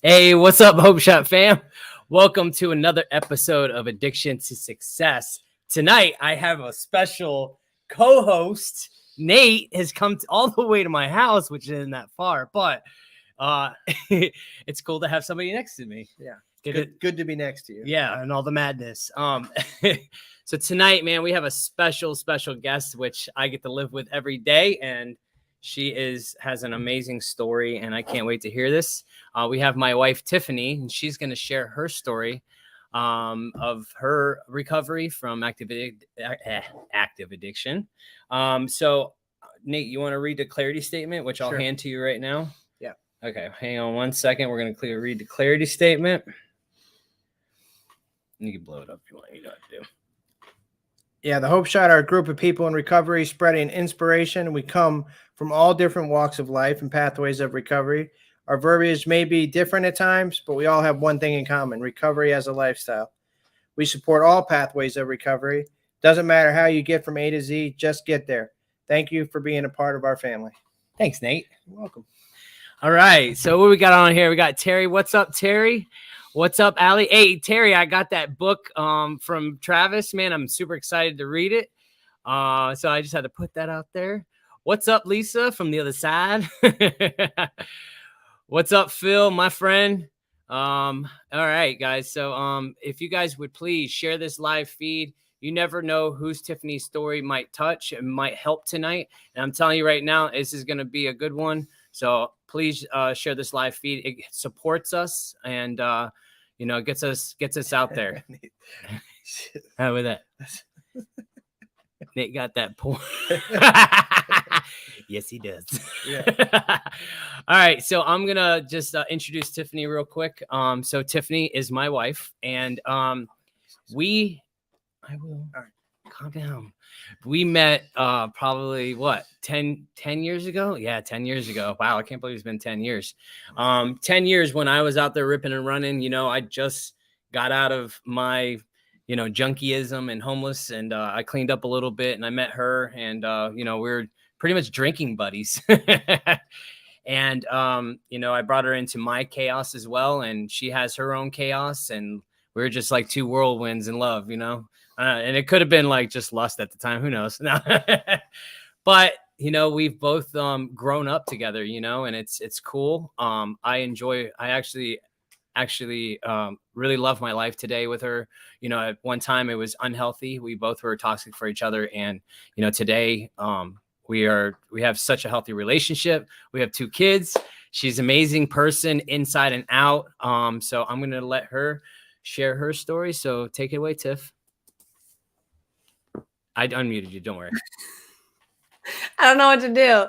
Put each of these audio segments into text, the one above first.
Hey, what's up, Hope Shot fam? Welcome to another episode of Addiction to Success. Tonight, I have a special co-host. Nate has come all the way to my house, which isn't that far, but it's cool to have somebody next to me. Yeah, good to be next to you. Yeah, and all the madness. So tonight, man, we have a special guest, which I get to live with every day, and she has an amazing story, and I can't wait to hear this. We have my wife, Tiffani, and she's going to share her story of her recovery from active addiction. So, Nate, you want to read the clarity statement, which I'll hand to you right now? Yeah. Okay, hang on 1 second. We're going to read the clarity statement. You can blow it up if you want. You know what to do. Yeah, the Hope Shot are a group of people in recovery spreading inspiration. We come from all different walks of life and pathways of recovery. Our verbiage may be different at times, but we all have one thing in common: recovery as a lifestyle. We support all pathways of recovery. Doesn't matter how you get from A to Z, just get there. Thank you for being a part of our family. Thanks, Nate. You're welcome. All right, so what we got on here? We got Terry. What's up, Terry? What's up, Allie? Hey, Terry, I got that book from Travis, man. I'm super excited to read it. So I just had to put that out there. What's up, Lisa, from the other side? What's up, Phil, my friend? All right, guys. So if you guys would please share this live feed. You never know whose Tiffani's story might touch and might help tonight. And I'm telling you right now, this is going to be a good one. So please share this live feed. It supports us and gets us out there. How with that? Nate got that point. Yes, he does. Yeah. All right, so I'm gonna just introduce Tiffani real quick. So Tiffani is my wife, and I will. All right. Calm down. We met probably 10 years ago? Yeah, 10 years ago. Wow, I can't believe it's been 10 years. 10 years when I was out there ripping and running. I just got out of my junkiism and homeless, and I cleaned up a little bit, and I met her, and we were pretty much drinking buddies. And I brought her into my chaos as well, and she has her own chaos, and we were just like two whirlwinds in love, and it could have been like just lust at the time. Who knows? No. But we've both grown up together, and it's cool. I actually really love my life today with her. At one time it was unhealthy. We both were toxic for each other, and today we have such a healthy relationship. We have 2 kids. She's an amazing person inside and out. So I'm gonna let her share her story. So take it away, Tiff. I unmuted you. Don't worry. I don't know what to do.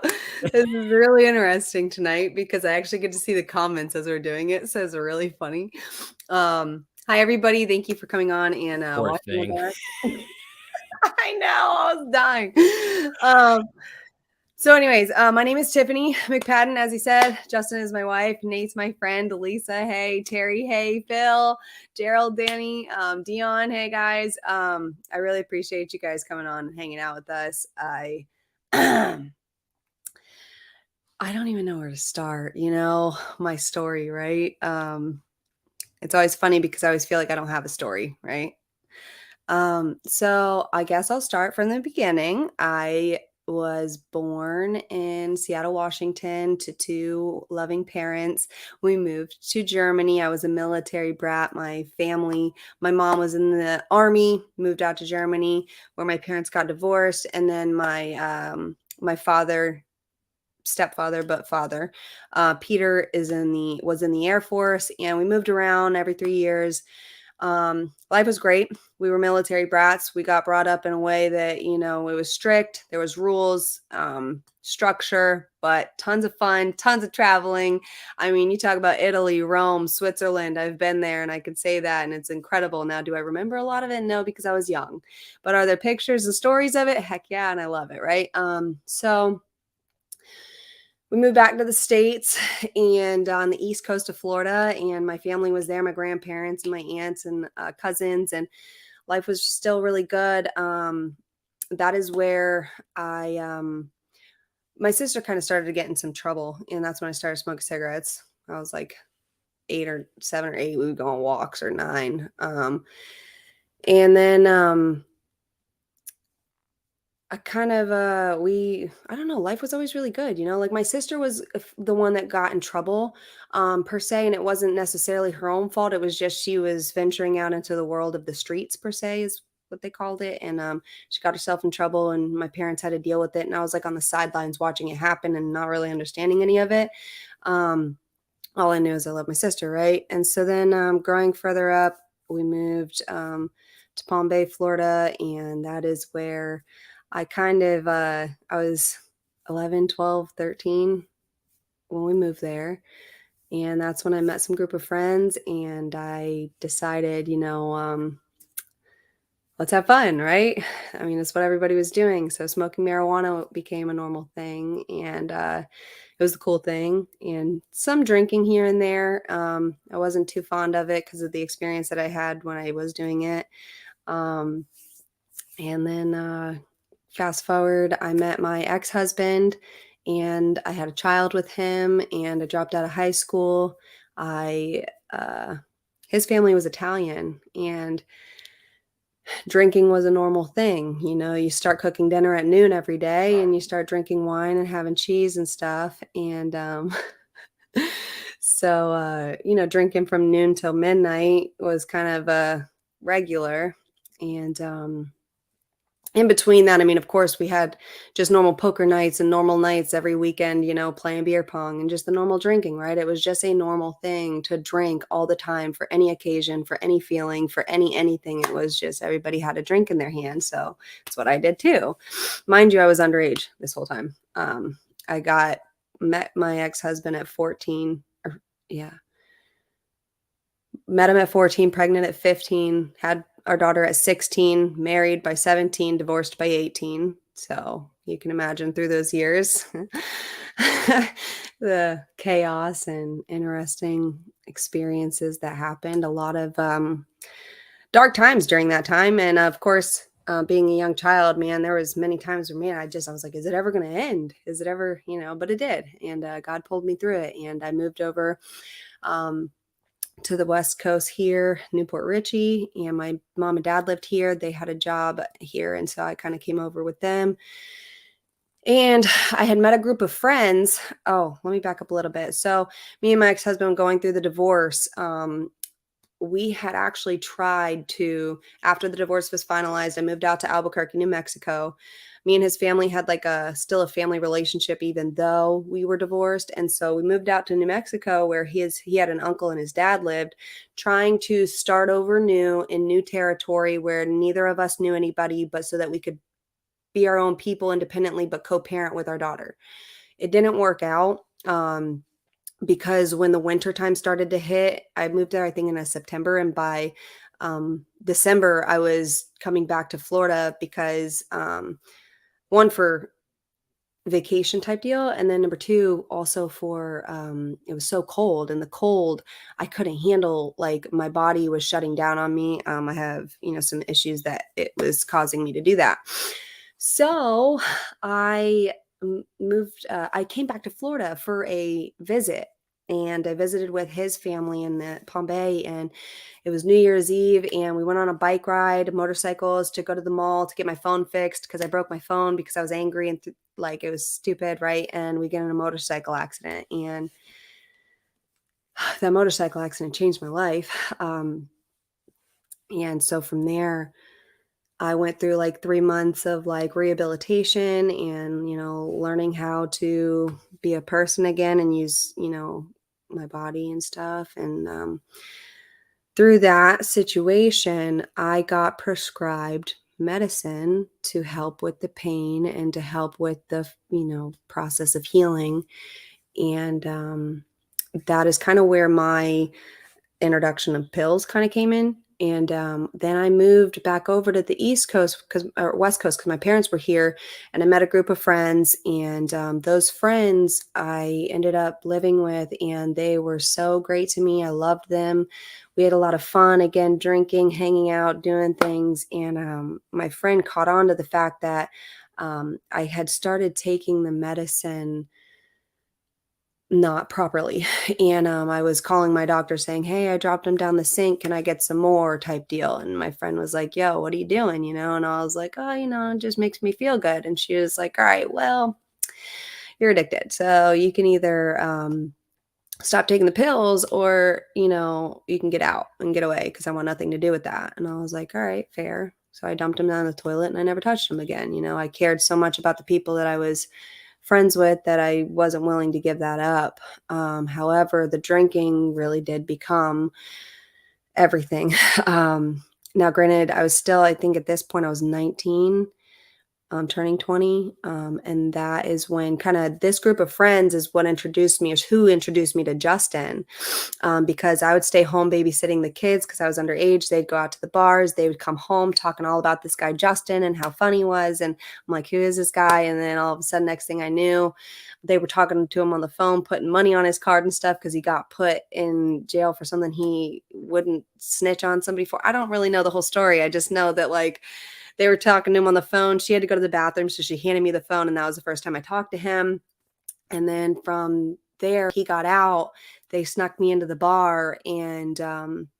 This is really interesting tonight because I actually get to see the comments as we're doing it. So it's really funny. Hi, everybody. Thank you for coming on and watching. I know. I was dying. So anyways, my name is Tiffani McPadden, as he said. Justin is my wife. Nate's my friend. Lisa, hey. Terry, hey. Phil, Gerald, Danny, Dion, hey, guys. I really appreciate you guys coming on and hanging out with us. I don't even know where to start, my story, right? It's always funny because I always feel like I don't have a story, right? So I guess I'll start from the beginning. I was born in Seattle, Washington to 2 loving parents. We moved to Germany. I was a military brat. My mom was in the army, moved out to Germany where my parents got divorced. And then my father, stepfather, but father, Peter was in the Air Force, and we moved around every 3 years. Life was great. We were military brats. We got brought up in a way that, it was strict. There was rules, structure, but tons of fun, tons of traveling. I mean, you talk about Italy, Rome, Switzerland. I've been there and I could say that, and it's incredible. Now, do I remember a lot of it? No, because I was young. But are there pictures and stories of it? Heck yeah, and I love it, right? So we moved back to the States and on the east coast of Florida, and my family was there, my grandparents and my aunts and cousins, and life was still really good. That is where my sister kind of started to get in some trouble, and that's when I started smoking cigarettes. I was like 8 or 7 or 8, we would go on walks, or 9. And then I kind of I don't know, life was always really good, you know? Like, my sister was the one that got in trouble, per se, and it wasn't necessarily her own fault. It was just she was venturing out into the world of the streets, per se, is what they called it. And she got herself in trouble, and my parents had to deal with it. And I was like on the sidelines watching it happen and not really understanding any of it. Um, all I knew is I love my sister, right? And so then, growing further up, we moved to Palm Bay, Florida, and that is where I kind of I was 11, 12, 13 when we moved there. And that's when I met some group of friends, and I decided, let's have fun, right? I mean, it's what everybody was doing. So smoking marijuana became a normal thing, and it was the cool thing. And some drinking here and there. I wasn't too fond of it because of the experience that I had when I was doing it. Um, and then fast forward, I met my ex-husband, and I had a child with him, and I dropped out of high school. I His family was Italian, and drinking was a normal thing. You start cooking dinner at noon every day, and you start drinking wine and having cheese and stuff. And so, drinking from noon till midnight was kind of regular. And in between that, I mean, of course, we had just normal poker nights and normal nights every weekend, playing beer pong and just the normal drinking, right? It was just a normal thing to drink all the time for any occasion, for any feeling, for anything. It was just everybody had a drink in their hand. So that's what I did too. Mind you, I was underage this whole time. Met my ex-husband at 14. Yeah. Met him at 14, pregnant at 15, had our daughter at 16, married by 17, divorced by 18. So you can imagine through those years, the chaos and interesting experiences that happened. A lot of dark times during that time. And of course, being a young child, man, there was many times where, man, I was like, is it ever going to end? Is it ever, but it did. And God pulled me through it. And I moved over to the West Coast here, Newport Richey, and my mom and dad lived here. They had a job here, and so I kind of came over with them. And I had met a group of friends. Oh, let me back up a little bit. So me and my ex-husband going through the divorce, we had actually tried to, after the divorce was finalized, I moved out to Albuquerque, New Mexico. Me and his family had still a family relationship, even though we were divorced. And so we moved out to New Mexico, where he had an uncle and his dad lived, trying to start over new in new territory where neither of us knew anybody, but so that we could be our own people independently, but co-parent with our daughter. It didn't work out. Because when the winter time started to hit, I moved there, I think, in September. And by December, I was coming back to Florida because one, for vacation type deal. And then number two, also for it was so cold, and the cold, I couldn't handle, like, my body was shutting down on me. I have, some issues that it was causing me to do that. So I I came back to Florida for a visit, and I visited with his family in the Palm Bay, and it was New Year's Eve, and we went on a bike ride, motorcycles, to go to the mall to get my phone fixed because I broke my phone because I was angry and it was stupid, right? And we get in a motorcycle accident, and that motorcycle accident changed my life. And so from there, I went through 3 months of rehabilitation and, learning how to be a person again and use, my body and stuff. And through that situation, I got prescribed medicine to help with the pain and to help with the, process of healing. And that is kind of where my introduction of pills kind of came in. And then I moved back over to the East Coast or West Coast because my parents were here, and I met a group of friends, and those friends I ended up living with, and they were so great to me. I loved them. We had a lot of fun, again, drinking, hanging out, doing things. And my friend caught on to the fact that I had started taking the medicine not properly. And I was calling my doctor saying, "Hey, I dropped them down the sink. Can I get some more?" type deal. And my friend was like, "Yo, what are you doing?" And I was like, "Oh, it just makes me feel good." And she was like, "All right, well, you're addicted. So you can either stop taking the pills or, you can get out and get away because I want nothing to do with that." And I was like, "All right, fair." So I dumped him down the toilet and I never touched him again. I cared so much about the people that I was friends with that I wasn't willing to give that up. However, the drinking really did become everything. Now, granted, I think at this point I was 19, turning 20. And that is when kind of this group of friends is who introduced me to Justin. Because I would stay home babysitting the kids because I was underage. They'd go out to the bars. They would come home talking all about this guy, Justin, and how funny he was. And I'm like, who is this guy? And then all of a sudden, next thing I knew, they were talking to him on the phone, putting money on his card and stuff because he got put in jail for something he wouldn't snitch on somebody for. I don't really know the whole story. I just know that they were talking to him on the phone. She had to go to the bathroom, so she handed me the phone, and that was the first time I talked to him. And then from there, he got out. They snuck me into the bar, and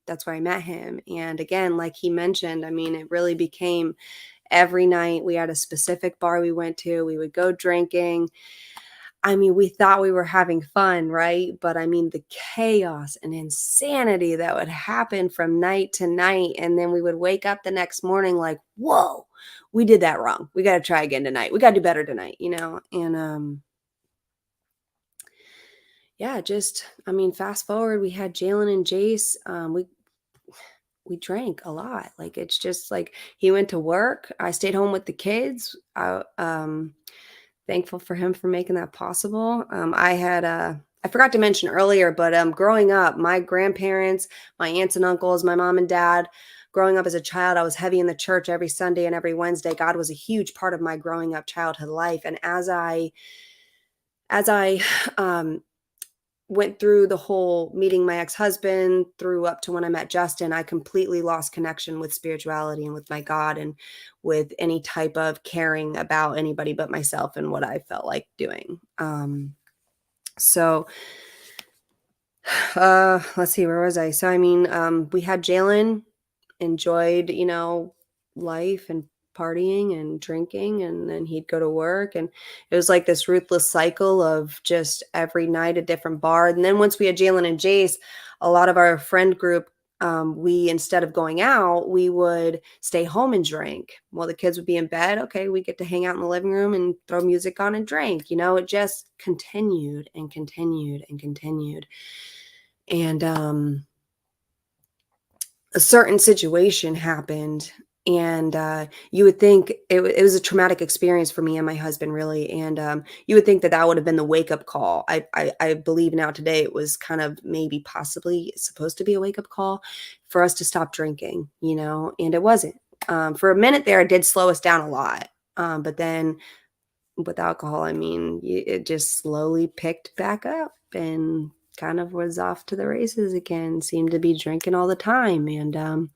that's where I met him. And again, like he mentioned, I mean, it really became every night. We had a specific bar we went to. We would go drinking. I mean, we thought we were having fun, right? But I mean, the chaos and insanity that would happen from night to night. And then we would wake up the next morning like, whoa, we did that wrong. We got to try again tonight. We got to do better tonight, And yeah, I mean, fast forward, we had Jalen and Jace. We drank a lot. Like, it's just like he went to work. I stayed home with the kids. Thankful for him for making that possible. I forgot to mention earlier, but growing up, my grandparents, my aunts and uncles, my mom and dad, growing up as a child, I was heavy in the church every Sunday and every Wednesday. God was a huge part of my growing up childhood life. And as I went through the whole meeting my ex-husband through up to when I met Justin, I completely lost connection with spirituality and with my God and with any type of caring about anybody but myself and what I felt like doing. So let's see, where was I? So, I mean, we had Jalen, enjoyed, life and partying and drinking, and then he'd go to work, and it was like this ruthless cycle of just every night a different bar. And then once we had Jalen and Jace, a lot of our friend group, we, instead of going out, we would stay home and drink while the kids would be in bed. Okay, we get to hang out in the living room and throw music on and drink. It just continued and continued and continued. And a certain situation happened, and you would think it was a traumatic experience for me and my husband, really. And you would think that that would have been the wake-up call. I believe now today it was kind of maybe possibly supposed to be a wake-up call for us to stop drinking, and it wasn't. For a minute there, it did slow us down a lot. But then with alcohol, I mean, it just slowly picked back up and kind of was off to the races again, seemed to be drinking all the time. And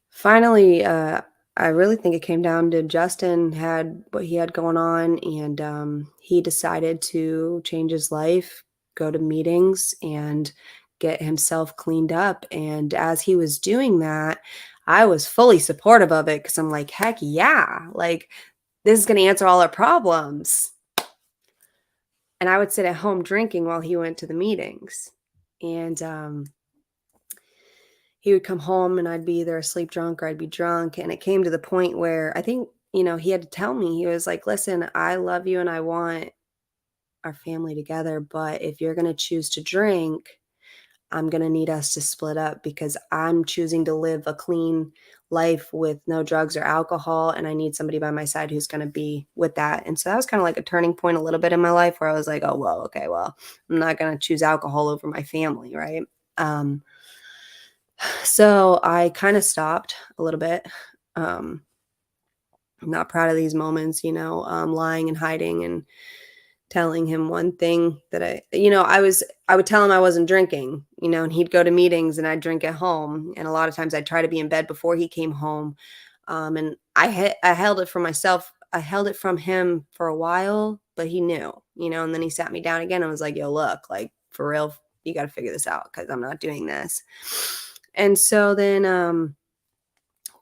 finally, I really think it came down to Justin had what he had going on, and he decided to change his life, go to meetings, and get himself cleaned up. And as he was doing that, I was fully supportive of it because I'm like, heck yeah, like this is going to answer all our problems. And I would sit at home drinking while he went to the meetings. And he would come home and I'd be either asleep drunk or I'd be drunk. And it came to the point where I think, he had to tell me, he was like, listen, I love you and I want our family together. But if you're going to choose to drink, I'm going to need us to split up because I'm choosing to live a clean life with no drugs or alcohol. And I need somebody by my side who's going to be with that. And so that was kind of like a turning point a little bit in my life where I was like, oh, well, okay, well, I'm not going to choose alcohol over my family. Right. So I kind of stopped a little bit. I'm not proud of these moments, lying and hiding and telling him one thing that I would tell him I wasn't drinking, and he'd go to meetings and I'd drink at home. And a lot of times I'd try to be in bed before he came home. And I held it for myself. I held it from him for a while, but he knew, and then he sat me down again and was like, yo, look, like for real, you got to figure this out because I'm not doing this. And so then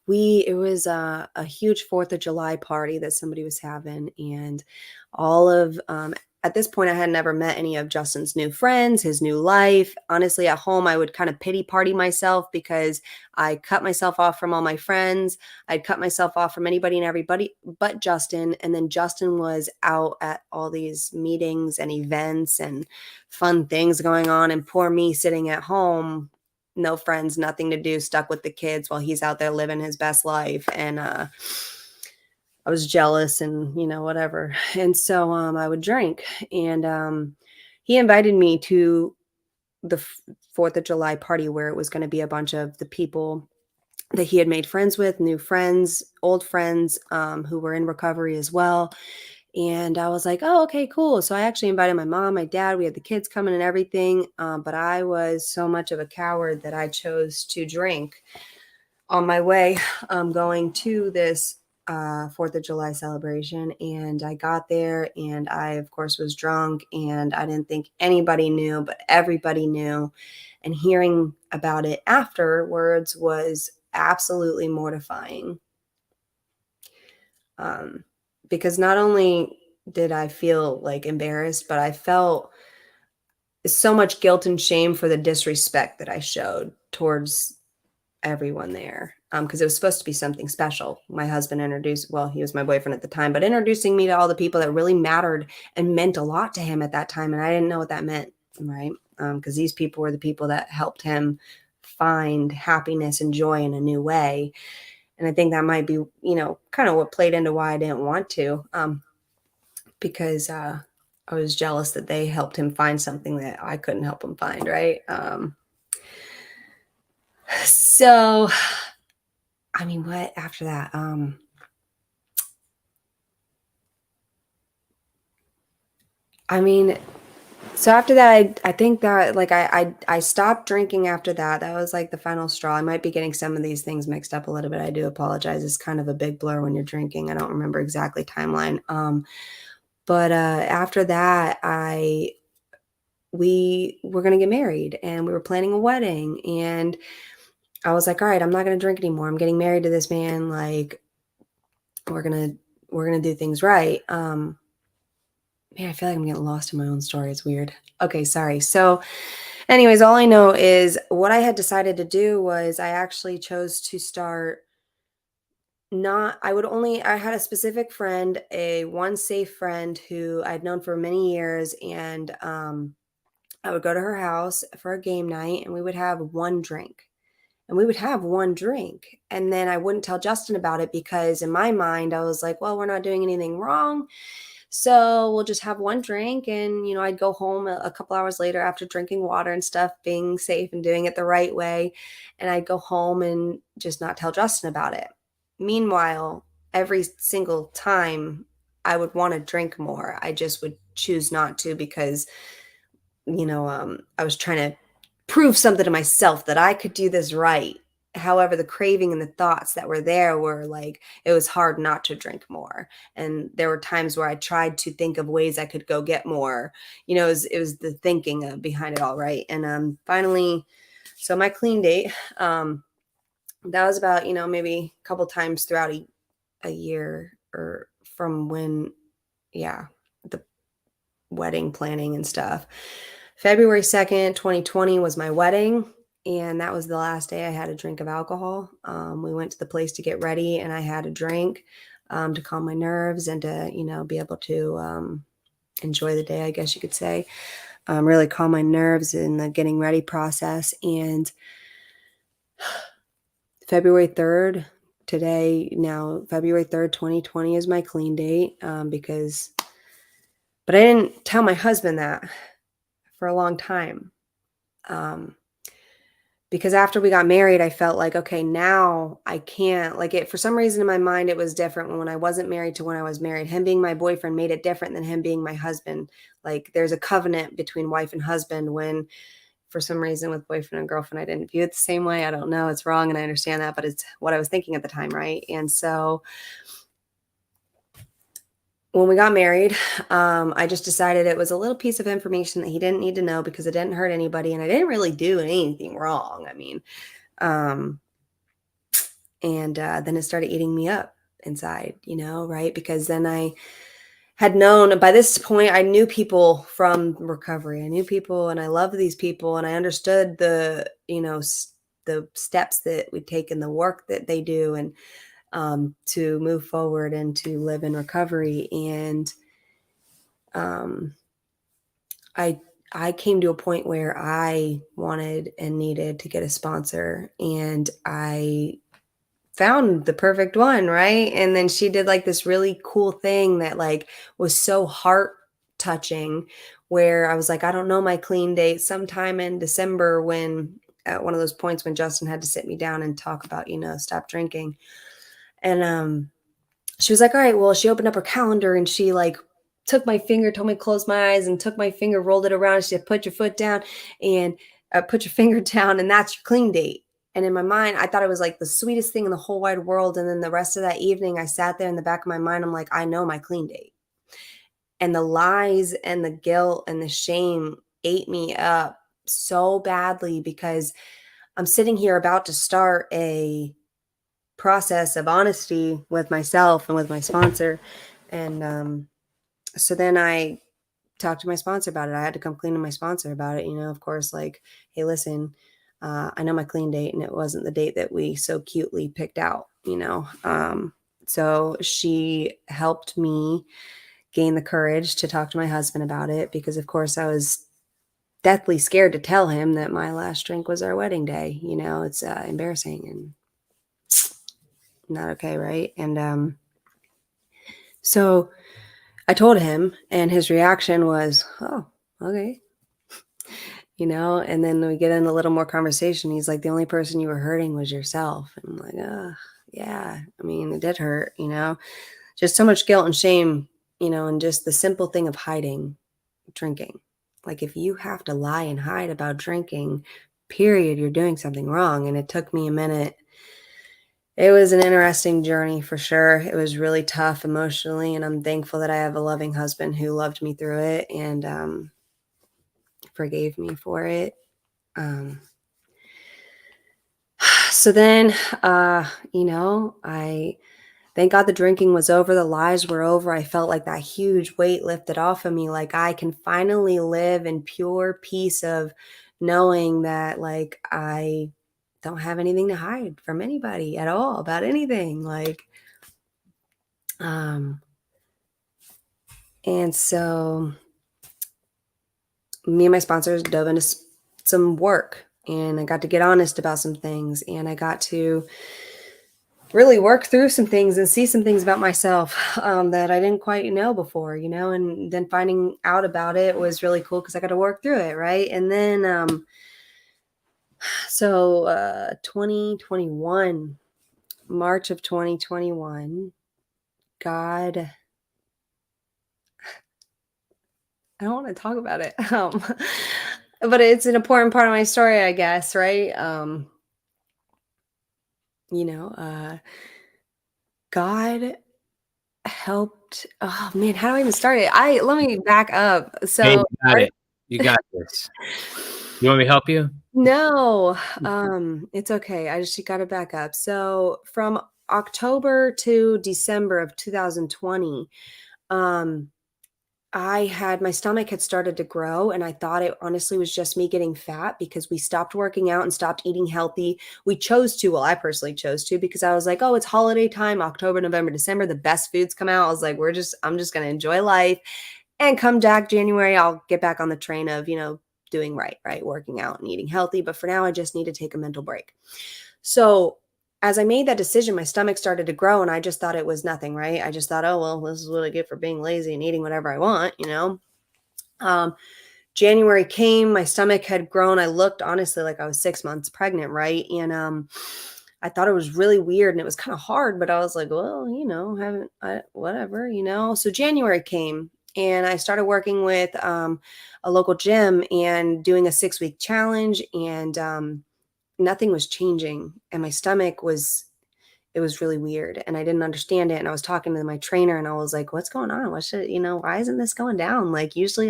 it was a huge 4th of July party that somebody was having. And all of, at this point, I had never met any of Justin's new friends, his new life. Honestly, at home, I would kind of pity party myself because I cut myself off from all my friends. I'd cut myself off from anybody and everybody but Justin. And then Justin was out at all these meetings and events and fun things going on. And poor me sitting at home, no friends, nothing to do, stuck with the kids while he's out there living his best life. And I was jealous and, whatever. And so I would drink. And he invited me to the 4th of July party where it was going to be a bunch of the people that he had made friends with, new friends, old friends who were in recovery as well. And I was like, oh, okay, cool. So I actually invited my mom, my dad, we had the kids coming and everything. But I was so much of a coward that I chose to drink on my way going to this 4th of July celebration. And I got there and I, of course, was drunk and I didn't think anybody knew, but everybody knew. And hearing about it afterwards was absolutely mortifying. Because not only did I feel like embarrassed, but I felt so much guilt and shame for the disrespect that I showed towards everyone there. Because it was supposed to be something special. My husband he was my boyfriend at the time, but introducing me to all the people that really mattered and meant a lot to him at that time. And I didn't know what that meant, right? Because these people were the people that helped him find happiness and joy in a new way. And I think that might be, kind of what played into why I didn't want to, because I was jealous that they helped him find something that I couldn't help him find, right? So, I mean, what after that? So after that, I think that like I stopped drinking after that. That was like the final straw. I might be getting some of these things mixed up a little bit. I do apologize. It's kind of a big blur when you're drinking. I don't remember exactly timeline. But after that, we were gonna get married and we were planning a wedding. And I was like, all right, I'm not gonna drink anymore. I'm getting married to this man. Like, we're gonna do things right. Man, I feel like I'm getting lost in my own story. It's weird. Okay, sorry. So anyways, all I know is what I had decided to do was I actually chose to start I had a specific friend, one safe friend who I'd known for many years. And I would go to her house for a game night and we would have one drink. And we would have one drink. And then I wouldn't tell Justin about it because in my mind, I was like, well, we're not doing anything wrong. So we'll just have one drink. And, I'd go home a couple hours later after drinking water and stuff, being safe and doing it the right way. And I'd go home and just not tell Justin about it. Meanwhile, every single time I would want to drink more, I just would choose not to because, I was trying to prove something to myself that I could do this right. However, the craving and the thoughts that were there were like, it was hard not to drink more. And there were times where I tried to think of ways I could go get more. It was the thinking behind it all, right? And finally, so my clean date, that was about, maybe a couple times throughout a year or from when, the wedding planning and stuff. February 2nd, 2020 was my wedding. And that was the last day I had a drink of alcohol. We went to the place to get ready and I had a drink to calm my nerves and to, be able to enjoy the day, I guess you could say. Really calm my nerves in the getting ready process. And February 3rd, February 3rd, 2020 is my clean date but I didn't tell my husband that for a long time. Because after we got married, I felt like, okay, now I can't for some reason in my mind, it was different when I wasn't married to when I was married. Him being my boyfriend made it different than him being my husband. Like there's a covenant between wife and husband when for some reason with boyfriend and girlfriend, I didn't view it the same way. I don't know. It's wrong. And I understand that, but it's what I was thinking at the time. Right. And so when we got married, I just decided it was a little piece of information that he didn't need to know because it didn't hurt anybody and I didn't really do anything wrong. I mean, um, and then it started eating me up inside, right? Because then I had known by this point, I knew people from recovery. I knew people and I loved these people and I understood the steps that we take and the work that they do and to move forward and to live in recovery. And um, I came to a point where I wanted and needed to get a sponsor and I found the perfect one, right? And then she did like this really cool thing that like was so heart touching where I was like, I don't know my clean date. Sometime in December when at one of those points when Justin had to sit me down and talk about, stop drinking. And she was like, all right, well, she opened up her calendar and she like took my finger, told me to close my eyes and took my finger, rolled it around. She said, put your foot down and put your finger down and that's your clean date. And in my mind, I thought it was like the sweetest thing in the whole wide world. And then the rest of that evening, I sat there in the back of my mind. I'm like, I know my clean date. And the lies and the guilt and the shame ate me up so badly because I'm sitting here about to start a process of honesty with myself and with my sponsor. And so then I talked to my sponsor about it. I had to come clean to my sponsor about it, of course, like, hey, listen, I know my clean date and it wasn't the date that we so cutely picked out, so she helped me gain the courage to talk to my husband about it because, of course, I was deathly scared to tell him that my last drink was our wedding day. It's embarrassing and not okay, right? And so I told him, and his reaction was, oh, okay. And then we get in a little more conversation. He's like, the only person you were hurting was yourself. And I'm like, yeah, I mean, it did hurt, just so much guilt and shame, and just the simple thing of hiding drinking. Like if you have to lie and hide about drinking, period, you're doing something wrong. And it took me a minute. It was an interesting journey for sure. It was really tough emotionally. And I'm thankful that I have a loving husband who loved me through it and forgave me for it. So then, I thank God the drinking was over. The lies were over. I felt like that huge weight lifted off of me. Like I can finally live in pure peace of knowing that like I don't have anything to hide from anybody at all about anything. And so me and my sponsors dove into some work and I got to get honest about some things and I got to really work through some things and see some things about myself that I didn't quite know before, and then finding out about it was really cool because I got to work through it. Right. And then, 2021, March of 2021, God, I don't want to talk about it. But it's an important part of my story, I guess. Right. God helped. Oh man, how do I even start it? Let me back up. So Hey, you got it. You got this. You want me to help you? No, it's okay. I just got to back up. So from October to December of 2020, my stomach had started to grow and I thought it honestly was just me getting fat because we stopped working out and stopped eating healthy. We chose to, well, I personally chose to because I was like, oh, it's holiday time, October, November, December, the best foods come out. I was like, I'm just going to enjoy life. And come back January, I'll get back on the train of, doing right, working out and eating healthy. But for now, I just need to take a mental break. So as I made that decision, my stomach started to grow and I just thought it was nothing, right? I just thought, oh, well, this is what I get for being lazy and eating whatever I want, January came, my stomach had grown. I looked honestly like I was 6 months pregnant, right? And I thought it was really weird and it was kind of hard, but I was like, well, whatever. So January came and I started working with a local gym and doing a 6-week challenge and nothing was changing. And my stomach it was really weird and I didn't understand it. And I was talking to my trainer and I was like, what's going on? Why isn't this going down? Like usually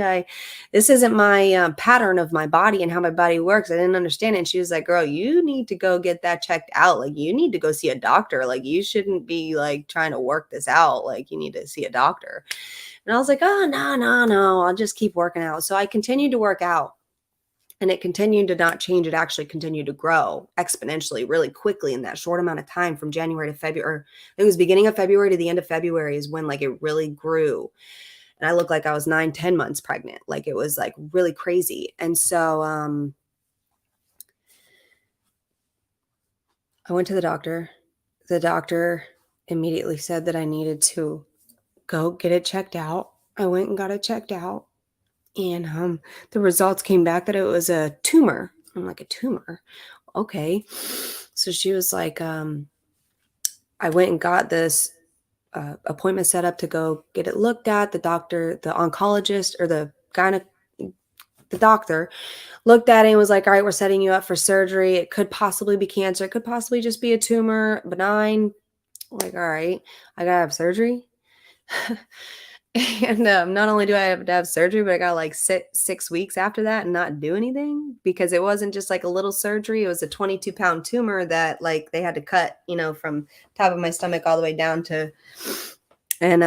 this isn't my pattern of my body and how my body works. I didn't understand it. And she was like, girl, you need to go get that checked out. Like you need to go see a doctor. Like you shouldn't be like trying to work this out. Like you need to see a doctor. And I was like, oh, no. I'll just keep working out. So I continued to work out. And it continued to not change. It actually continued to grow exponentially really quickly in that short amount of time from January to February. It was beginning of February to the end of February is when like it really grew. And I looked like I was 9-10 months pregnant. Like it was like really crazy. And so I went to the doctor. The doctor immediately said that I needed to go get it checked out. I went and got it checked out. And the results came back that it was a tumor. I'm like, a tumor? Okay. So she was like, I went and got this appointment set up to go get it looked at. The doctor, the oncologist or the doctor looked at it and was like, all right, we're setting you up for surgery. It could possibly be cancer. It could possibly just be a tumor, benign. Like, all right, I got to have surgery. And not only do I have to have surgery, but I got like 6 weeks after that and not do anything because it wasn't just like a little surgery. It was a 22-pound tumor that like they had to cut, from top of my stomach all the way down to, and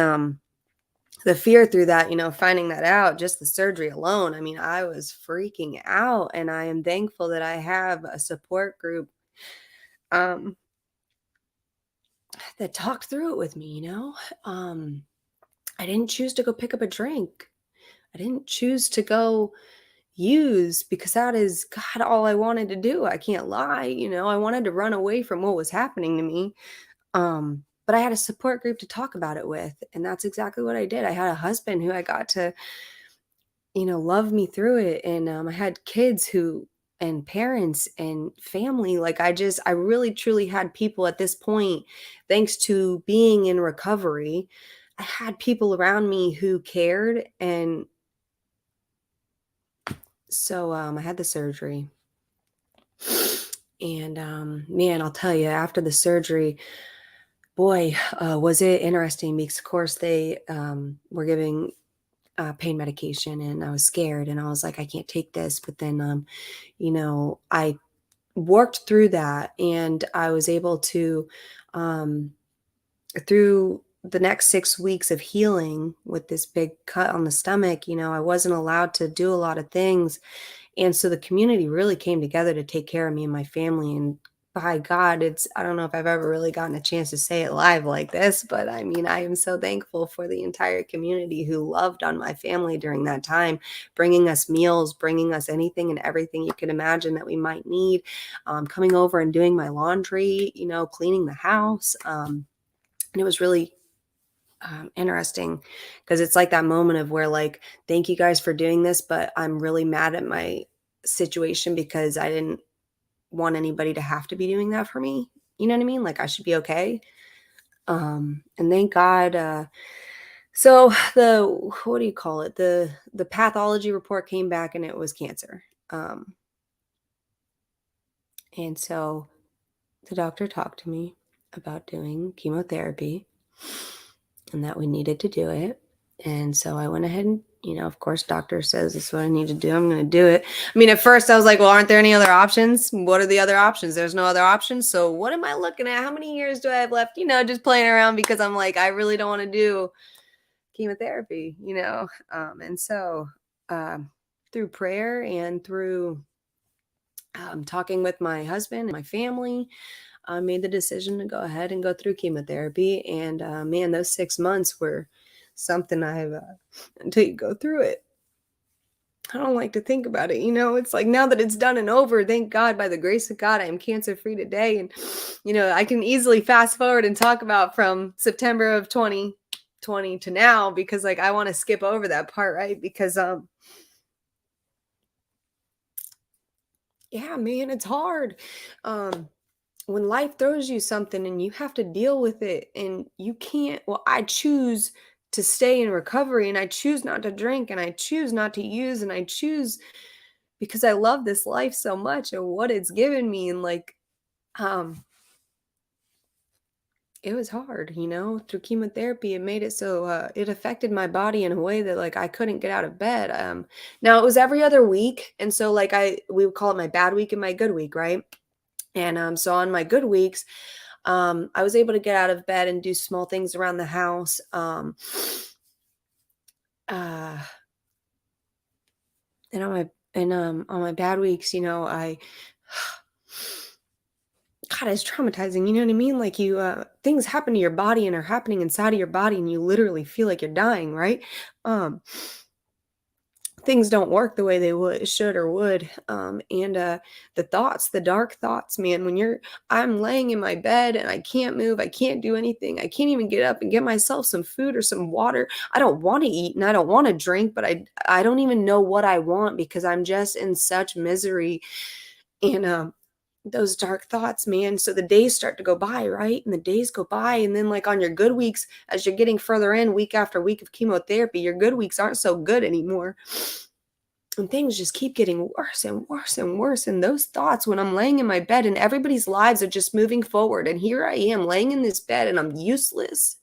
the fear through that, finding that out, just the surgery alone. I mean, I was freaking out, and I am thankful that I have a support group that talked through it with me, I didn't choose to go pick up a drink. I didn't choose to go use because that is God all I wanted to do. I can't lie, I wanted to run away from what was happening to me. But I had a support group to talk about it with, and that's exactly what I did. I had a husband who I got to, love me through it, and I had kids and parents and family. Like I really truly had people at this point, thanks to being in recovery. I had people around me who cared. And so I had the surgery. And man, I'll tell you, after the surgery, boy, was it interesting because, of course, they were giving pain medication, and I was scared. And I was like, I can't take this. But then, I worked through that, and I was able to, through the next 6 weeks of healing with this big cut on the stomach, I wasn't allowed to do a lot of things. And so the community really came together to take care of me and my family. And by God, I don't know if I've ever really gotten a chance to say it live like this, but I mean, I am so thankful for the entire community who loved on my family during that time, bringing us meals, bringing us anything and everything you could imagine that we might need, coming over and doing my laundry, cleaning the house. And it was really interesting because it's like that moment of where like, thank you guys for doing this, but I'm really mad at my situation because I didn't want anybody to have to be doing that for me. You know what I mean? Like I should be okay. And thank God. So what do you call it? The pathology report came back and it was cancer. And so the doctor talked to me about doing chemotherapy and that we needed to do it. And so I went ahead and, of course, doctor says this is what I need to do. I'm going to do it. I mean, at first I was like, well, aren't there any other options? What are the other options? There's no other options. So what am I looking at? How many years do I have left? Just playing around because I'm like, I really don't want to do chemotherapy, And so through prayer and through talking with my husband and my family, I made the decision to go ahead and go through chemotherapy. And man, those 6 months were something until you go through it. I don't like to think about it. It's like now that it's done and over, thank God, by the grace of God, I am cancer free today. And, I can easily fast forward and talk about from September of 2020 to now, because like, I want to skip over that part, right? Because, yeah, man, it's hard. When life throws you something and you have to deal with it and you can't, I choose to stay in recovery, and I choose not to drink, and I choose not to use, and I choose because I love this life so much and what it's given me. And like, it was hard, through chemotherapy. It made it so it affected my body in a way that like I couldn't get out of bed. Now it was every other week, and so like we would call it my bad week and my good week, right? And so on my good weeks, I was able to get out of bed and do small things around the house. Uh, and on my bad weeks, I God, it's traumatizing. You know what I mean? Like things happen to your body and are happening inside of your body, and you literally feel like you're dying, right? Um, things don't work the way they should or would. And the dark thoughts, man, I'm laying in my bed and I can't move, I can't do anything, I can't even get up and get myself some food or some water. I don't want to eat and I don't want to drink, but I don't even know what I want because I'm just in such misery. And those dark thoughts, man. So the days start to go by, right? And the days go by. And then, like, on your good weeks, as you're getting further in week after week of chemotherapy, your good weeks aren't so good anymore. And things just keep getting worse and worse and worse. And those thoughts, when I'm laying in my bed and everybody's lives are just moving forward, and here I am laying in this bed and I'm useless.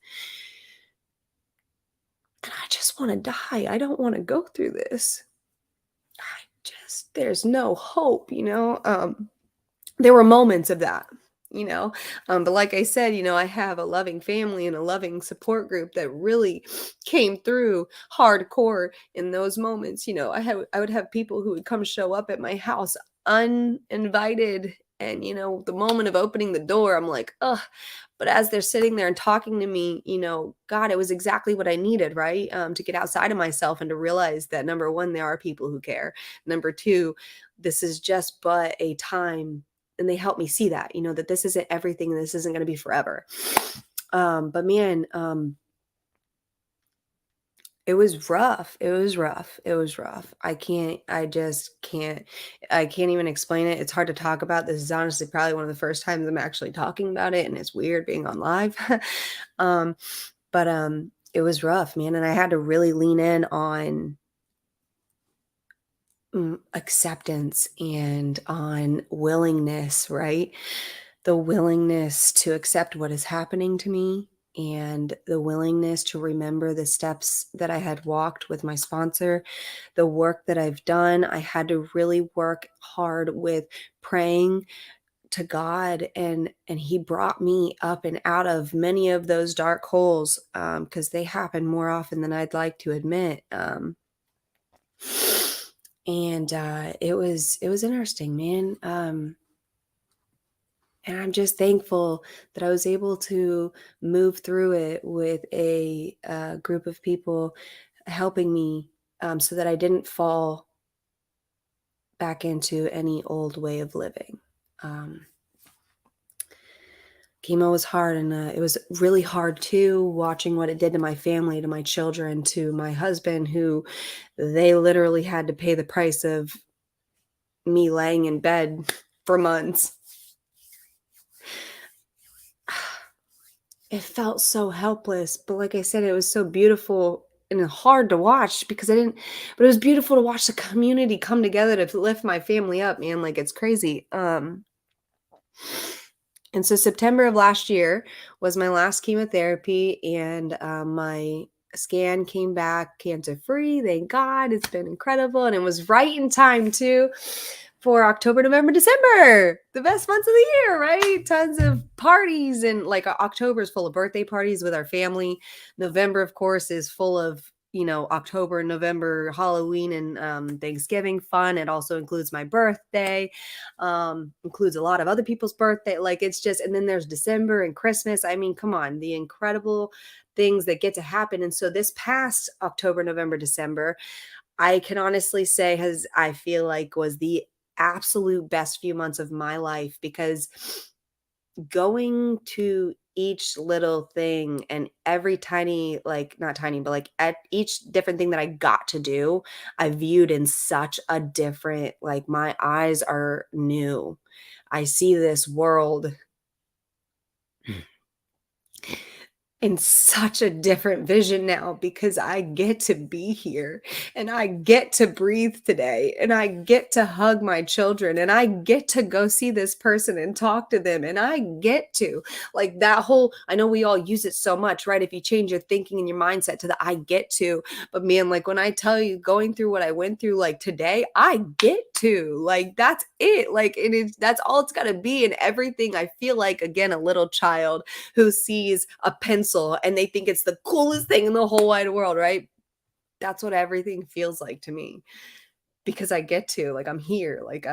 And I just want to die. I don't want to go through this. There's no hope, there were moments of that, but like I said, I have a loving family and a loving support group that really came through hardcore in those moments. I would have people who would come show up at my house uninvited, and the moment of opening the door, I'm like, ugh. But as they're sitting there and talking to me, God, it was exactly what I needed, right? To get outside of myself and to realize that, number one, there are people who care. Number two, this is just but a time. And they help me see that, that this isn't everything. And this isn't going to be forever. But man, it was rough. It was rough. It was rough. I can't even explain it. It's hard to talk about. This is honestly probably one of the first times I'm actually talking about it. And it's weird being on live. But it was rough, man. And I had to really lean in on acceptance and on willingness, right? The willingness to accept what is happening to me, and the willingness to remember the steps that I had walked with my sponsor, the work that I've done. I had to really work hard with praying to God, and he brought me up and out of many of those dark holes, because they happen more often than I'd like to admit. And it was interesting, man. And I'm just thankful that I was able to move through it with a group of people helping me, so that I didn't fall back into any old way of living. Chemo was hard, and it was really hard too, watching what it did to my family, to my children, to my husband, who they literally had to pay the price of me laying in bed for months. It felt so helpless, but like I said, it was so beautiful and hard to watch because but it was beautiful to watch the community come together to lift my family up, man. Like, it's crazy. And so September of last year was my last chemotherapy, and my scan came back cancer free. Thank God. It's been incredible. And it was right in time too for October, November, December, the best months of the year, right? Tons of parties, and like October is full of birthday parties with our family. November, of course, is full of, October and November, Halloween and Thanksgiving fun. It also includes my birthday, includes a lot of other people's birthday. Like, it's just, and then there's December and Christmas. I mean, come on, the incredible things that get to happen. And so this past October, November, December, I can honestly say I feel like was the absolute best few months of my life, because going to each little thing and every tiny, like not tiny, but like at each different thing that I got to do, I viewed in such a different, like, my eyes are new. I see this world in such a different vision now because I get to be here and I get to breathe today and I get to hug my children and I get to go see this person and talk to them and I get to like that whole, I know we all use it so much, right? If you change your thinking and your mindset to the I get to, but man, like when I tell you going through what I went through, like today, I get to, like that's it. Like that's all it's got to be. And everything I feel like, again, a little child who sees a pencil and they think it's the coolest thing in the whole wide world, right? That's what everything feels like to me because I get to, like, I'm here. Like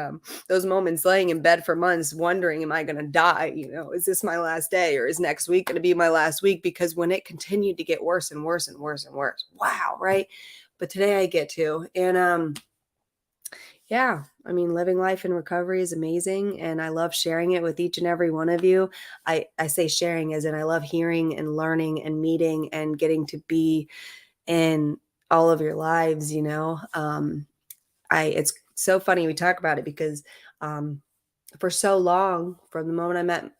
those moments laying in bed for months wondering, am I going to die? You know, is this my last day or is next week going to be my last week? Because when it continued to get worse and worse and worse and worse, wow, right? But today I get to. And yeah, I mean, living life in recovery is amazing, and I love sharing it with each and every one of you. I say sharing as in I love hearing and learning and meeting and getting to be in all of your lives, you know. It's so funny we talk about it because for so long, from the moment I met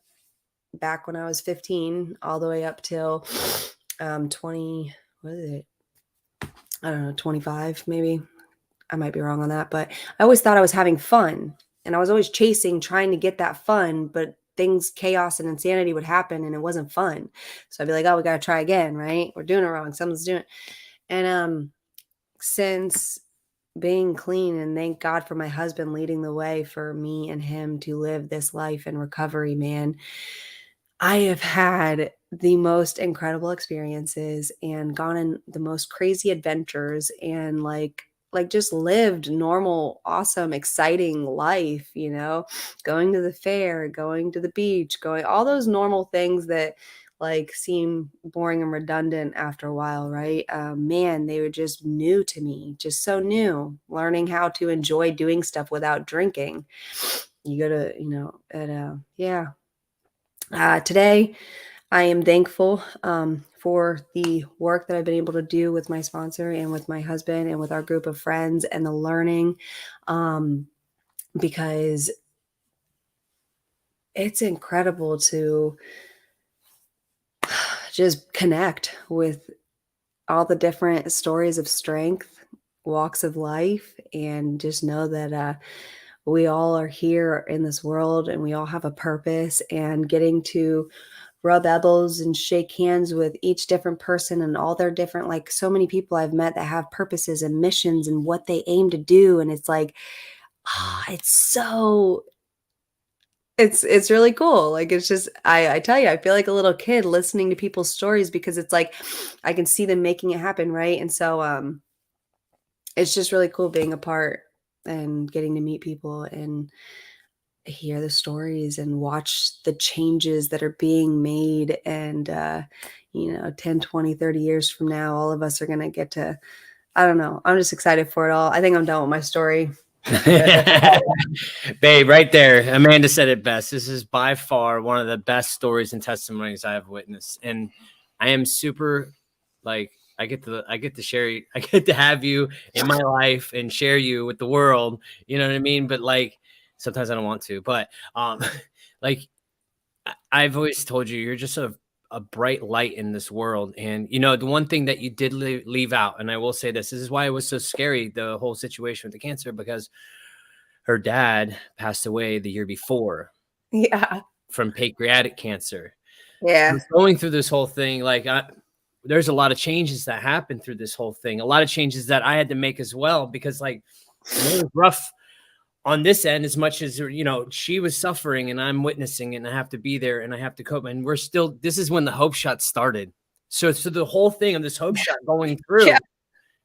back when I was 15 all the way up till 20, what is it? I don't know, 25 maybe. I might be wrong on that, but I always thought I was having fun and I was always chasing, trying to get that fun, but things, chaos and insanity would happen and it wasn't fun. So I'd be like, oh, we got to try again, right? We're doing it wrong. Someone's doing it. And since being clean, and thank God for my husband leading the way for me and him to live this life in recovery, man, I have had the most incredible experiences and gone in the most crazy adventures and like just lived normal, awesome, exciting life, you know, going to the fair, going to the beach, going all those normal things that like seem boring and redundant after a while, right? Man, they were just new to me, just so new. Learning how to enjoy doing stuff without drinking. You go to, you know, yeah. Today, I am thankful for the work that I've been able to do with my sponsor and with my husband and with our group of friends and the learning because it's incredible to just connect with all the different stories of strength, walks of life, and just know that we all are here in this world and we all have a purpose, and getting to rub elbows and shake hands with each different person and all their different, like so many people I've met that have purposes and missions and what they aim to do. And it's like, it's really cool. Like, it's just, I tell you, I feel like a little kid listening to people's stories because it's like, I can see them making it happen. Right. And so, it's just really cool being a part and getting to meet people and hear the stories and watch the changes that are being made. And, you know, 10, 20, 30 years from now, all of us are going to get to, I don't know. I'm just excited for it all. I think I'm done with my story. Babe, right there. Amanda said it best. This is by far one of the best stories and testimonies I have witnessed. And I am super like, I get to share, I get to have you in my life and share you with the world. You know what I mean? But like, sometimes I don't want to, but like I've always told you, you're just a bright light in this world. And you know, the one thing that you did leave out, and I will say this is why it was so scary, the whole situation with the cancer, because her dad passed away the year before Yeah. from pancreatic cancer. Yeah. Going through this whole thing, like there's a lot of changes that happened through this whole thing, a lot of changes that I had to make as well, because like it was rough on this end, as much as, you know, she was suffering and I'm witnessing it and I have to be there and I have to cope. And we're still, this is when the hope shot started. So the whole thing of this hope shot going through, Yeah.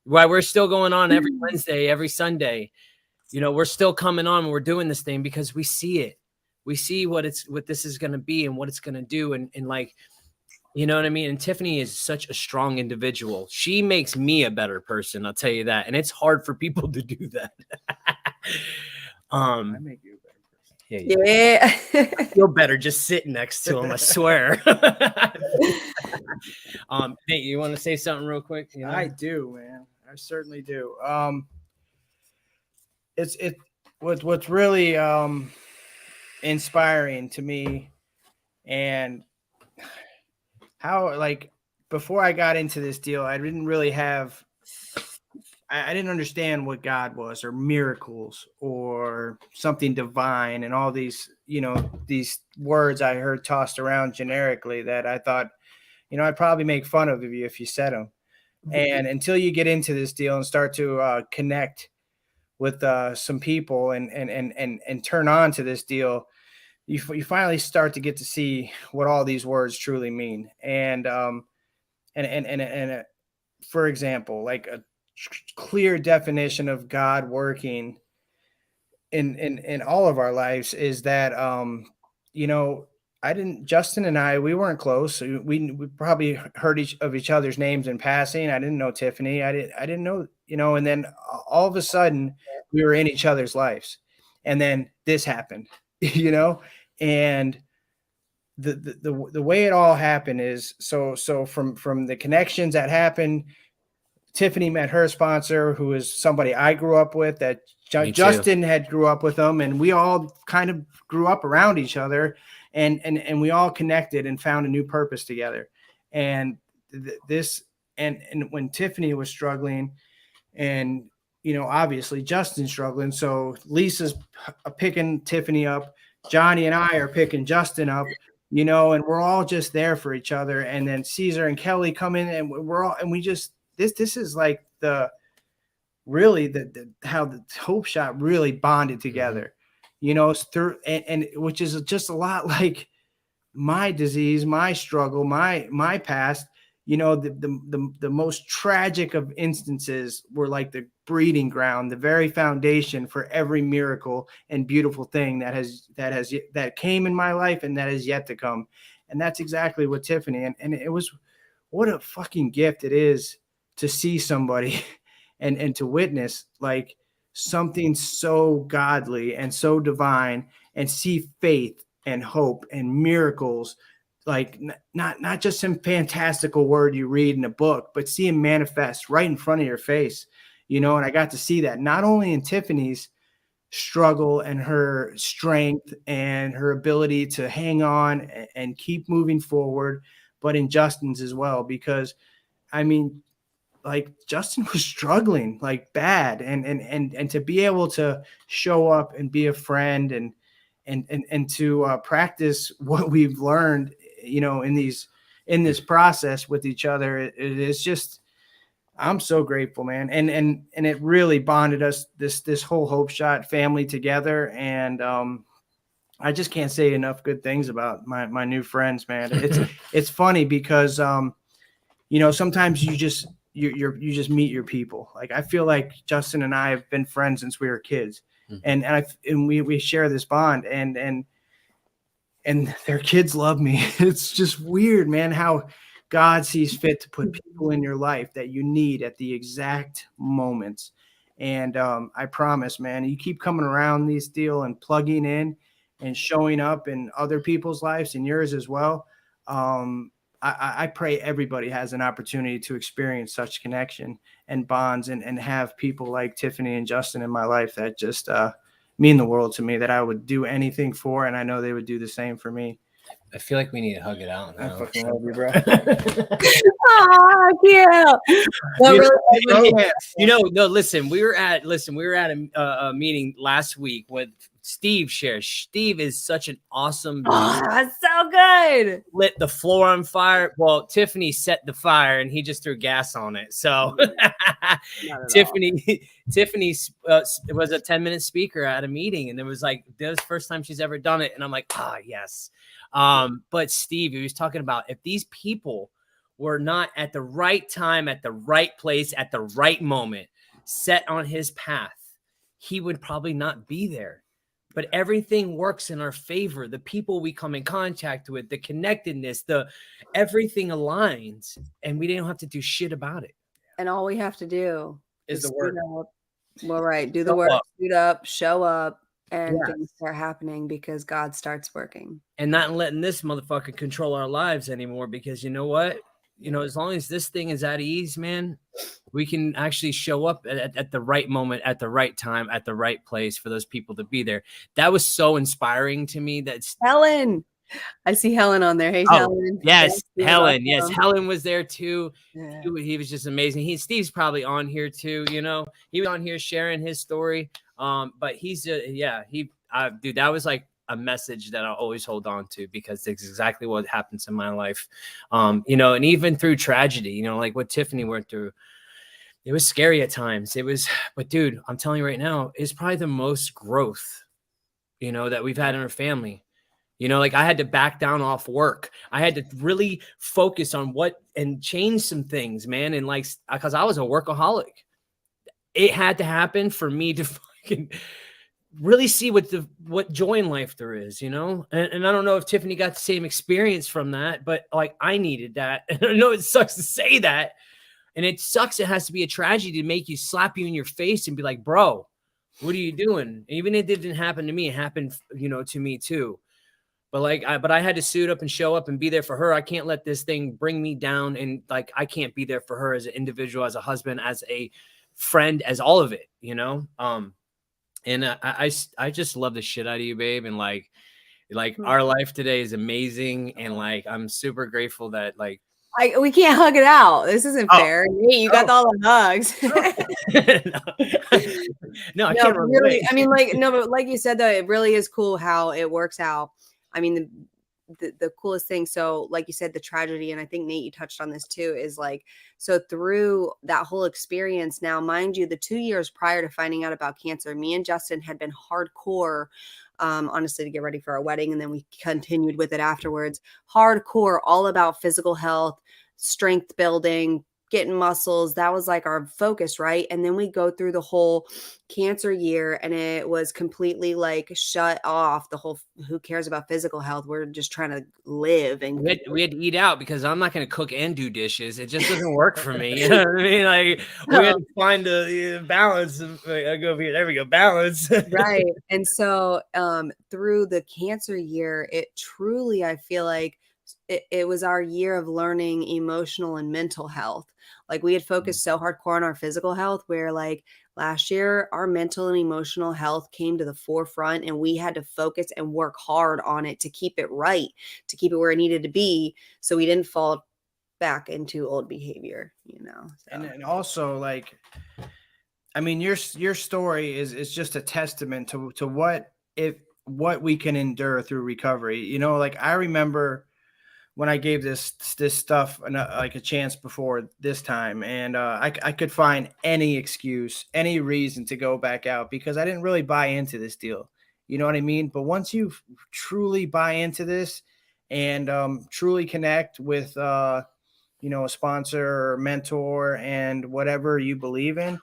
why we're still going on every Wednesday, every Sunday, you know, we're still coming on, we're doing this thing because we see it. We see what this is going to be and what it's going to do. And like, you know what I mean? And Tiffani is such a strong individual. She makes me a better person. I'll tell you that. And it's hard for people to do that. I make you a better person. Yeah. I feel better just sitting next to him, I swear. Nate, you want to say something real quick? You know? I do, man. I certainly do. What's really inspiring to me, and how, like, before I got into this deal, I didn't really have, I didn't understand what God was, or miracles, or something divine, and all these, these words I heard tossed around generically that I thought, I'd probably make fun of you if you said them. And until you get into this deal and start to connect with some people and turn on to this deal, you finally start to get to see what all these words truly mean. And for example, like a clear definition of God working in all of our lives is that, you know I didn't Justin and we weren't close. We probably heard each other's names in passing. I didn't know Tiffany. I didn't know, and then all of a sudden we were in each other's lives, and then this happened. you know and the way it all happened is, so from the connections that happened, Tiffany met her sponsor, who is somebody I grew up with, that Justin had grew up with them, and we all kind of grew up around each other, and we all connected and found a new purpose together. And this and when Tiffany was struggling, and obviously Justin's struggling, so Lisa's picking Tiffany up, Johnny and I are picking Justin up, and we're all just there for each other. And then Caesar and Kelly come in, and we just, this is like really the how the Hope Shot really bonded together, through, and which is just a lot like my disease, my struggle, my past. The most tragic of instances were like the breeding ground, the very foundation for every miracle and beautiful thing that came in my life and that is yet to come. And that's exactly what Tiffany, and it was, what a fucking gift it is to see somebody and to witness like something so godly and so divine, and see faith and hope and miracles, like not just some fantastical word you read in a book, but see him manifest right in front of your face. And I got to see that not only in Tiffany's struggle and her strength and her ability to hang on and keep moving forward, but in Justin's as well. Because I mean, like, Justin was struggling like bad, and to be able to show up and be a friend, and to practice what we've learned, in this process with each other, it's just, I'm so grateful, man. And it really bonded us, this whole Hope Shot family together. And I just can't say enough good things about my new friends, man. It's funny because sometimes you just meet your people. Like, I feel like Justin and I have been friends since we were kids, and we share this bond, and their kids love me. It's just weird, man, how God sees fit to put people in your life that you need at the exact moments. And I promise, man, you keep coming around this deal and plugging in and showing up in other people's lives and yours as well. I pray everybody has an opportunity to experience such connection and bonds, and have people like Tiffany and Justin in my life that just mean the world to me, that I would do anything for, and I know they would do the same for me. I feel like we need to hug it out now. I fucking love you, bro. Oh, cute. No, listen, we were at a meeting last week with Steve shares. Steve is such an awesome dude. Oh, that's so good. Lit the floor on fire. Well, Tiffany set the fire and he just threw gas on it. So Tiffany was a 10-minute speaker at a meeting, and that was the first time she's ever done it. And I'm like, yes. But Steve, he was talking about, if these people were not at the right time, at the right place, at the right moment, set on his path, he would probably not be there. But everything works in our favor. The people we come in contact with, the connectedness, everything aligns, and we don't have to do shit about it. And all we have to do is the work. Well, right. Do the work, suit up, show up, and things start happening because God starts working. And not letting this motherfucker control our lives anymore, because you know what? As long as this thing is at ease, man, we can actually show up at the right moment, at the right time, at the right place for those people to be there. That was so inspiring to me. That's Ellen. I see Helen on there. Hey, Oh, Helen. yes, He was Helen. Yes, awesome. Helen was there too. Yeah. He was just amazing. Steve's probably on here too. You know, he was on here sharing his story. But he's dude, that was like a message that I always hold on to because it's exactly what happens in my life. You know, and even through tragedy, you know, like what Tiffani went through, it was scary at times. But dude, I'm telling you right now, it's probably the most growth, you know, that we've had in our family. You know, like I had to back down off work. I had to really focus on and change some things, man. And like, because I was a workaholic, it had to happen for me to fucking really see what joy in life there is, you know? And I don't know if Tiffani got the same experience from that, but like I needed that. And I know it sucks to say that. And it sucks. It has to be a tragedy to make you slap you in your face and be like, bro, what are you doing? Even if it didn't happen to me, it happened, you know, to me too. But I had to suit up and show up and be there for her. I can't let this thing bring me down. And like, I can't be there for her as an individual, as a husband, as a friend, as all of it, you know? And I just love the shit out of you, babe. And like our life today is amazing. And like, I'm super grateful that like, We can't hug it out. This isn't fair. Nate, you got all the hugs. No, I No, can't but really, relate. I mean, like, no, but like you said, though, it really is cool how it works out. I mean, the coolest thing. So, like you said, the tragedy, and I think Nate, you touched on this too, is like, so through that whole experience, now, mind you, the 2 years prior to finding out about cancer, me and Justin had been hardcore, honestly, to get ready for our wedding. And then we continued with it afterwards. Hardcore, all about physical health, strength building, getting muscles. That was like our focus, right? And then we go through the whole cancer year and it was completely like shut off the whole, who cares about physical health? We're just trying to live. And we had to eat out because I'm not going to cook and do dishes. It just doesn't work for me. You know what I mean? Like we had to find a balance. I go over here. There we go. Balance. Right. And so through the cancer year, it truly, I feel like it was our year of learning emotional and mental health. Like we had focused so hardcore on our physical health, where like last year, our mental and emotional health came to the forefront and we had to focus and work hard on it to keep it right, to keep it where it needed to be. So we didn't fall back into old behavior, you know? So. And also like, I mean, your story is just a testament to what we can endure through recovery. You know, like I remember when I gave this stuff like a chance before this time, and I could find any excuse, any reason to go back out because I didn't really buy into this deal. You know what I mean? But once you truly buy into this and truly connect with you know, a sponsor or mentor and whatever you believe in,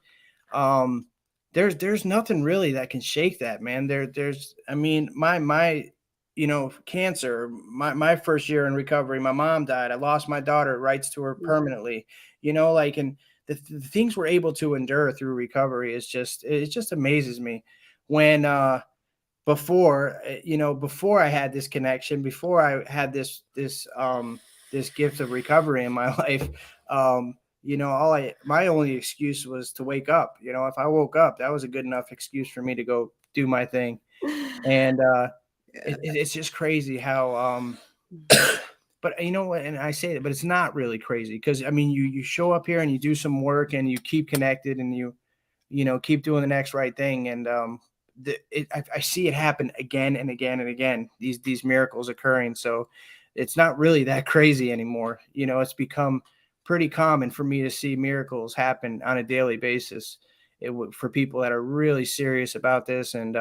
there's nothing really that can shake that, man. There's I mean, my you know, cancer, my first year in recovery, my mom died. I lost my daughter, rights to her permanently, you know, like, and the things we're able to endure through recovery is it just amazes me when, before, you know, before I had this connection, before I had this gift of recovery in my life, you know, my only excuse was to wake up. You know, if I woke up, that was a good enough excuse for me to go do my thing. And it's just crazy how but you know what, and I say that, but it's not really crazy because I mean you show up here and you do some work and you keep connected and you know keep doing the next right thing, and I see it happen again and again and again, these miracles occurring. So it's not really that crazy anymore. You know, it's become pretty common for me to see miracles happen on a daily basis. For people that are really serious about this and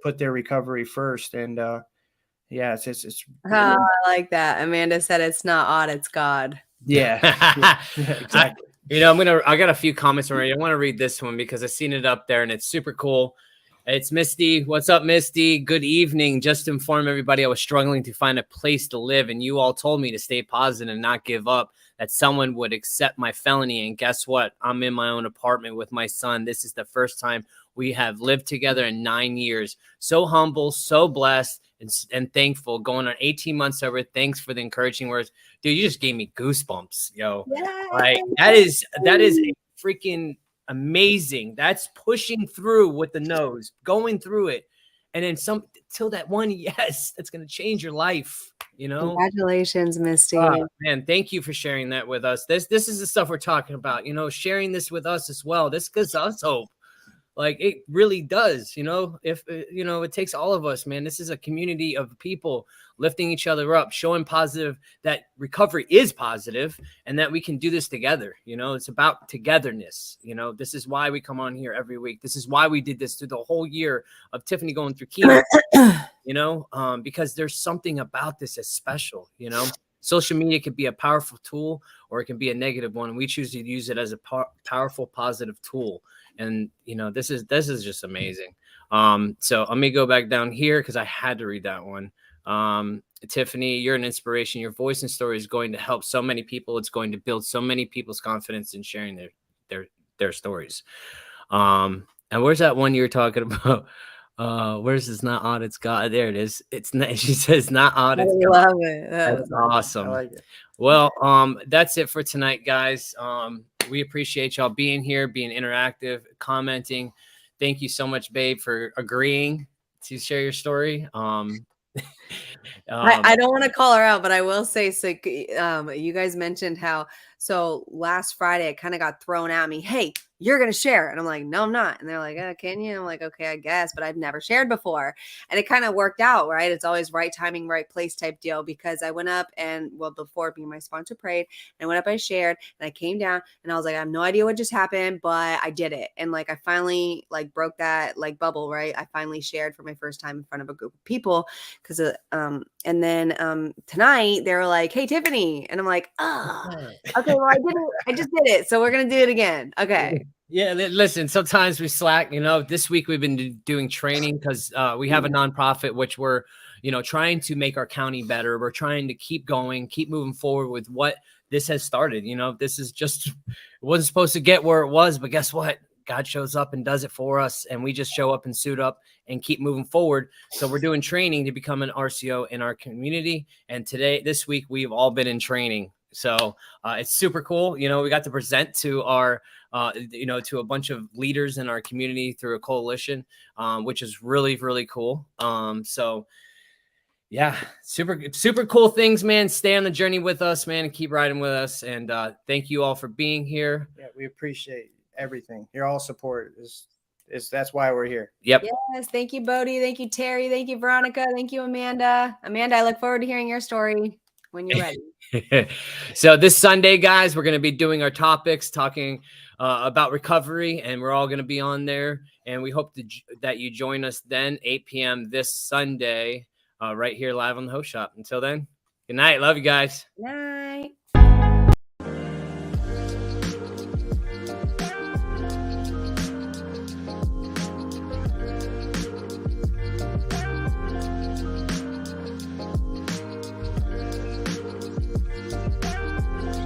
put their recovery first. And yeah, it's I like that. Amanda said it's not odd, it's God. yeah, exactly. You know, I got a few comments already. I want to read this one because I've seen it up there and it's super cool. It's Misty. What's up, Misty? Good evening. Just to inform everybody, I was struggling to find a place to live, and you all told me to stay positive and not give up, that someone would accept my felony. And guess what? I'm in my own apartment with my son. This is the first time we have lived together in 9 years. So humble, so blessed, and thankful. Going on 18 months over. Thanks for the encouraging words. Dude, you just gave me goosebumps, yo. Yay. Like that is a freaking amazing. That's pushing through with the nose, going through it. And then till that one yes that's going to change your life, you know. Congratulations, Misty. Man, thank you for sharing that with us. This is the stuff we're talking about, you know, sharing this with us as well. This gives us hope. Like it really does, you know, if you know, it takes all of us, man. This is a community of people lifting each other up, showing positive, that recovery is positive and that we can do this together. You know, it's about togetherness. You know, this is why we come on here every week. This is why we did this through the whole year of Tiffani going through chemo, you know, because there's something about this as special, you know. Social media could be a powerful tool or it can be a negative one. We choose to use it as a powerful, positive tool. And, you know, this is just amazing. So let me go back down here because I had to read that one. Tiffani, you're an inspiration. Your voice and story is going to help so many people. It's going to build so many people's confidence in sharing their stories. And where's that one you were talking about? Where's this not odd? It's God. There it is. It's not, she says not odd. I It's love God. it. That's awesome. I like it. Well, that's it for tonight, guys. We appreciate y'all being here, being interactive, commenting. Thank you so much, babe, for agreeing to share your story. I don't want to call her out, but I will say, so you guys mentioned how, so last Friday it kind of got thrown at me, hey, you're going to share. And I'm like, no, I'm not. And they're like, can you? I'm like, okay, I guess, but I've never shared before. And it kind of worked out, right? It's always right timing, right place type deal, because I went up and, well, before being my sponsor prayed, and I went up, I shared, and I came down and I was like, I have no idea what just happened, but I did it. And like, I finally like broke that like bubble, right? I finally shared for my first time in front of a group of people because, and then tonight they were like, hey, Tiffani. And I'm like, okay, well, I did it. I just did it. So we're going to do it again. Okay. Yeah, listen, sometimes we slack, you know. This week we've been doing training because we have a nonprofit, which we're, you know, trying to make our county better. We're trying to keep going, keep moving forward with what this has started. You know, this is just, it wasn't supposed to get where it was, but guess what? God shows up and does it for us. And we just show up and suit up and keep moving forward. So we're doing training to become an RCO in our community. And this week, we've all been in training. So it's super cool. You know, we got to present to our, you know, to a bunch of leaders in our community through a coalition, which is really, really cool. So yeah, super cool things, man. Stay on the journey with us, man, and keep riding with us. And thank you all for being here. Yeah, we appreciate everything. Your all support is that's why we're here. Yep. Yes. Thank you, Bodie. Thank you, Terry. Thank you, Veronica. Thank you, Amanda. Amanda, I look forward to hearing your story when you're ready. So this Sunday, guys, we're going to be doing our topics, talking about recovery, and we're all going to be on there. And we hope that you join us then, 8 p.m. this Sunday, right here live on the Host Shop. Until then, good night. Love you guys. Night.